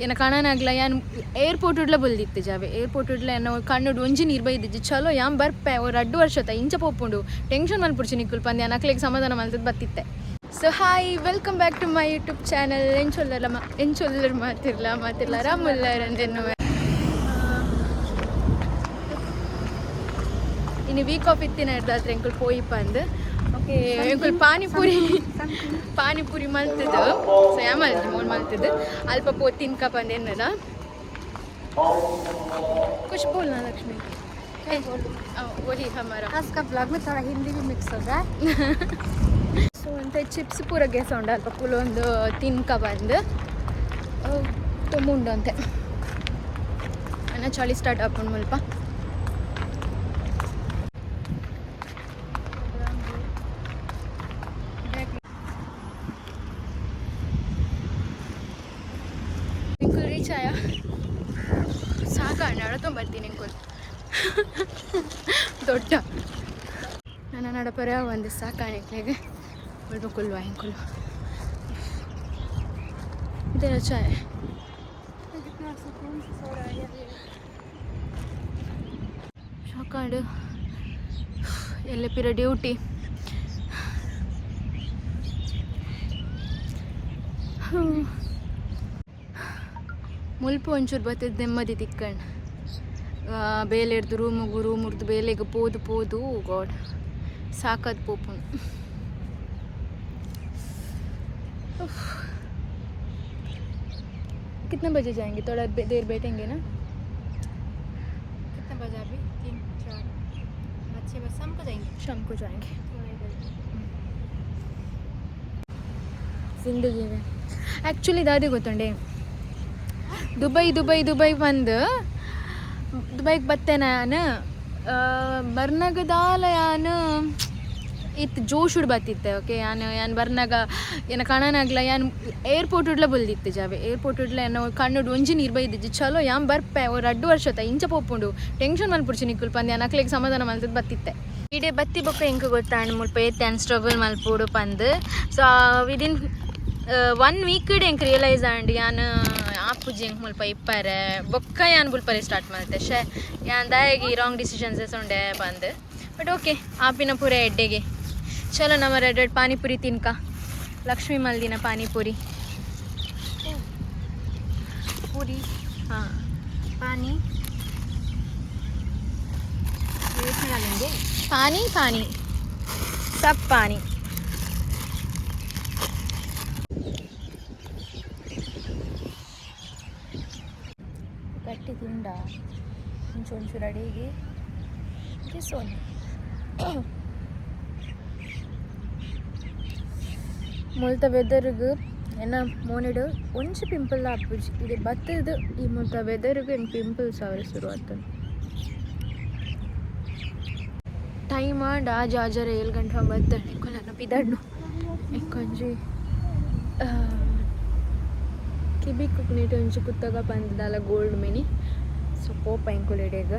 ಏನ ಕಾಣನಾಗ್ಲ ಯಾನ್ airport ಉಡ್ಲ ಬಲ್ದಿತ್ತೆ ಜಾವೆ airport ಉಡ್ಲ ಏನೋ ಕಣ್ಣುಡು ಒಂಜಿ ನೀರು ಬೈದಿದ್ದು ಚಲೋ ಯಾನ್ ಬರ್ಪೆ ಒಂದು 2 ವರ್ಷ ಇಂಚ ಪೋಪುಂಡು ಟೆನ್ಷನ್ ಮಲ್ಪುಡ್ಚಿ ನಿಕ್ಕುಲ್ ಪಂದ್ಯ ನಕ್ಲಿಗೆ ಸಮಾಧಾನ ಮಲ್ತದ್ದು ಬತ್ತಿತ್ತೆ. So hi, welcome back to my YouTube channel. ಎಂಚೊಲ್ಲರು ಮಾತಿರ್ಲ ರಾಮುಲ್ಲರ್ ಅಂದೆನ್ನು ಇನ್ನು ವೀಕ್ ಆಫ್ ಇತ್ತಿನ ಹಿಡ್ದಾದ್ರೆ ಎಂಕುಲ್ ಪೋಯಿಪ್ಪ ಅಂದು ಓಕೆ ಎಂಕುಲ್ ಪಾನಿಪುರಿ ಮಲ್ತದ್ದು. ಸೊ ಯಾ ಮಲ್ತಿ ಮೂರು ಮಲ್ತದ್ದು ಅಲ್ಪ ಪೋ ತಿನ್ಕ ಬಂದು ಎನ್ನದ कुछ बोलना लक्ष्मी वही हमारा आज का ब्लॉग में थोड़ा हिंदी भी मिक्स हो रहा है. ಸೊ ಅಂತ ಚಿಪ್ಸ್ ಪೂರ ಗೆಸ ಉಂಡು ಅಲ್ಪ ಪುಲ ಒಂದು ತಿನ್ಕ ಬಂದು ತುಂಬುಂಡು ಅಂತೆ ಅನ್ನ ಚಳಿ ಸ್ಟಾರ್ಟ್ ಆಪುಂಡು ಮುಲ್ಪ. ನಿಂಕುಲ್ ರೀಚ್ ಆಯ ಸಾಕಾಣ ನಡ್ಕೊಂಬರ್ತೀನಿ ನಿಂಕುಲ್ ದೊಡ್ಡ ನನ್ನ ನಡಪರ ಒಂದು ಸಾಕಾಣಿಕೆಗೆ ಬಿಡ್ಬೇಕಲ್ವಾ ಹಿಂಕುಲ್ ಇದೇ ಚಾಯ್ ಸಾಕಾಡು ಎಲ್ಲೇ ಪಿರ ಡ್ಯೂಟಿ ಮುಲ್ಪ ಒಂಚೂರು ಬರ್ತದೆ ನೆಮ್ಮದಿ ತಿಕ್ಕಂಡು ಬೇಲೆ ಹಿಡ್ದು ರೂಮುರ್ದು ಬೇಲೆಗೆ ಪೋದು ಗಾಡ್ ಸಾಕದು ಪೋಪುಂಡು. कितने बजे जाएंगे? थोड़ा देर बैठेंगे ना. कितने बजे? अभी 3-4 अच्छे बस शाम को जाएंगे. ಜಿಂದಗಿ ಆ್ಯಕ್ಚುಲಿ ದಾದಿ ಗೊತ್ತುಂಡೆ ದುಬೈ ಬಂದು ದುಬೈಗೆ ಬತ್ತೆ ನಾನು ಬರ್ನಾಗದಾಲ ಯಾನು ಇತ್ತು ಜೋಶುಡ್ ಬತ್ತಿತ್ತೆ. ಓಕೆ ಯಾನ್ ಬರ್ನಾಗ ಏನ ಕಾಣನಾಗ್ಲ ಯಾನ್ ಏರ್ಪೋರ್ಟ್ ಉಡ್ಲ ಬಲ್ದಿತ್ತೆ ಜಾವೆ ಏರ್ಪೋರ್ಟ್ ಉಡ್ಲ ಏನೋ ಕಣ್ಣುಡು ಒಂಜಿ ನೀರು ಬೈದಿದ್ದು ಚಲೋ ಯಾನ್ ಬರ್ಪೆ ಒಂದು 2 ವರ್ಷ ಇಂಚ ಪೋಪುಂಡು ಟೆನ್ಷನ್ ಮಲ್ಪುಡ್ಚಿ ನಿಕ್ಕುಲ್ ಪಂದ್ಯ ನಕ್ಲಿಗೆ ಸಮಾಧಾನ ಮಲ್ತದ್ದು ಬತ್ತಿತ್ತೆ. ಇಡೇ ಬತ್ತಿ ಬೊಕ್ಕ ಹೆಂಗೆ ಗೊತ್ತಾಂಡು ಮುಲ್ಪ ಏನ್ ಸ್ಟ್ರಗಲ್ ಮಲ್ಪುಡು ಪಂದು. ಸೊ ವಿದಿನ್ 1 ವೀಕ್ ಹೆಂಗೆ ರಿಯಲೈಸ್ ಆಂಡ್ ಯಾನ್ ಆಪುಜಿ ಹೆಂಗೆ ಮುಲ್ಪ ಇಪ್ಪಾರೆ ಬೊಕ್ಕ ಯಾನ್ ಬುಲ್ಪರೆ ಸ್ಟಾರ್ಟ್ ಮಾಡ್ತೆ ಶೇ ಯಾನ್ ದಾಯಿಗೆ ರಾಂಗ್ ಡಿಸಿಷನ್ಸಸ್ ಉಂಡೆ ಬಂದು. ಬಟ್ ಓಕೆ ಆಪಿನ ಪೂರ ಎಡ್ಡೆಗೆ ಚಲೋ ನಮ್ಮ ರೆಡ್ ಪಾನಿಪುರಿ ತಿನ್ಕ ಲಕ್ಷ್ಮೀ ಮಲ್ದಿನ ಪಾನಿಪುರಿ पूरी ಹಾಂ पानी इसमें डालेंगे. पानी सब पानी. ಗಟ್ಟಿ ತಿಂಡ ಒಂಚೂರು ಅಡಿಗೆ ಸೋನೆ ಮುಲ್ತ ವೆದರ್ಗೆ ಏನ ಮೋನಿಡು ಒಂಚು ಪಿಂಪಲ್ ಆಪುಜಿ ಇದು ಬತ್ತದು ಈ ಮುಲ್ತ ವೆದರ್ಗೆ ಏನು ಪಿಂಪಲ್ಸ್ ಅವರ ಶುರು ಆಯ್ತು. ಟೈಮ್ ಆಂಡ್ ಆಜಾರ 7 ಗಂಟೆ ಬತ್ತ ನನ್ನ ಪಿದಣ್ಣು ಕೊಂಜಿ ಕಿಬಿ ಕುಕ್ನೀಟ್ ಒಂಚು ಕುತ್ತಾಗ ಬಂದದಲ್ಲ ಗೋಲ್ಡ್ ಮಿನಿ. ಸೊ ಪೋಪ ಎಂಕುಲೆಡೆಗ